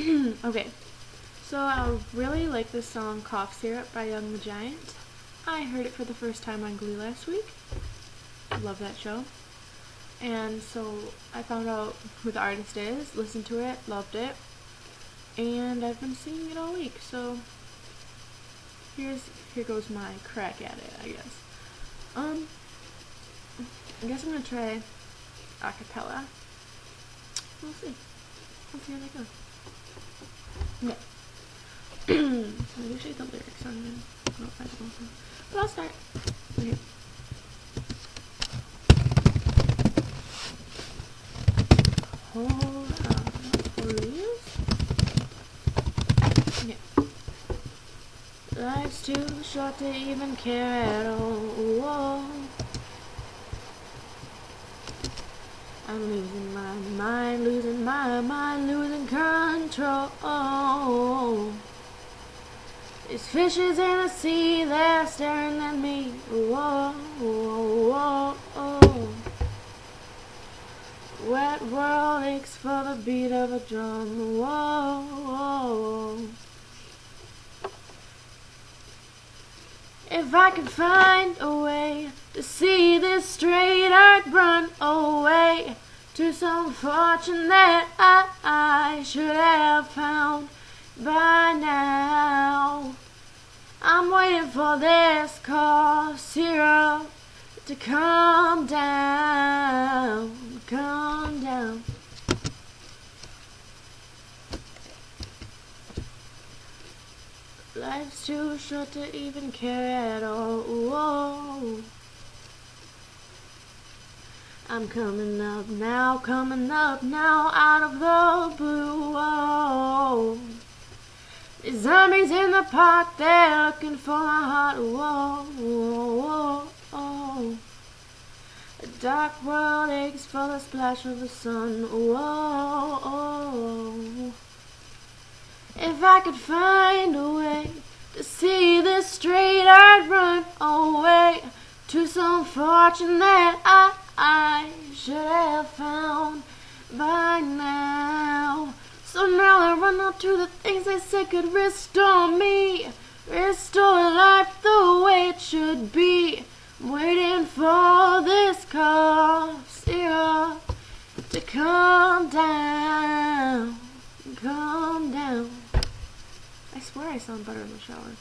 Okay, so I really like this song Cough Syrup by Young the Giant. I heard it for the first time on Glee last week. Love that show. And so I found out who the artist is, listened to it, loved it, and I've been singing it all week. So here goes my crack at it, I guess. I guess I'm gonna try a cappella. We'll see. We'll see how that goes. Okay. So usually the lyrics aren't even, I don't know if I don't know. But I'll start. Okay. Hold on, please. Okay. Life's too short to even care at all. I'm losing my mind, losing my mind, losing control. These fishes in the sea, they're staring at me. Whoa, whoa, whoa. Wet world aches for the beat of a drum. Whoa, whoa. If I could find a way to see this straight, I'd run away to some fortune that I should have found by now. I'm waiting for this cough syrup to calm down, calm down. Life's too short to even care at all. Whoa. I'm coming up now, out of the blue. Whoa. The zombies in the park, they're looking for my heart. Whoa, whoa, whoa. A dark world aches for the splash of the sun. Whoa, whoa. If I could find a way to see this straight, I'd run away to some fortune that I should have found by now. So now I run up to the things they said could restore me, restore life the way it should be. I'm waiting for this cough syrup to calm down, calm down. I swear I sound better in the shower.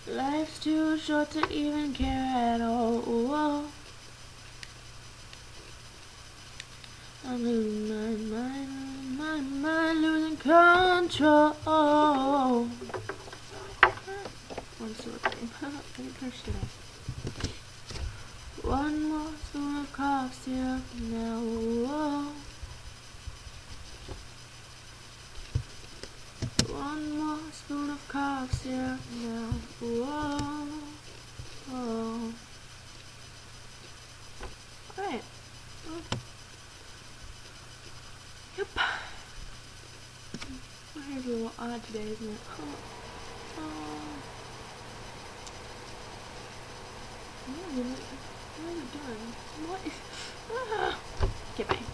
Life's too short to even care at all. Whoa. I'm losing my mind, losing control. 1, 2, 3. I didn't finish today. One more spoon of cough syrup now. Whoa. One more spoon of cough syrup now. Whoa. Whoa. Alright. Yep. My hair's a little odd today, isn't it? What am I doing? What? Okay, bye.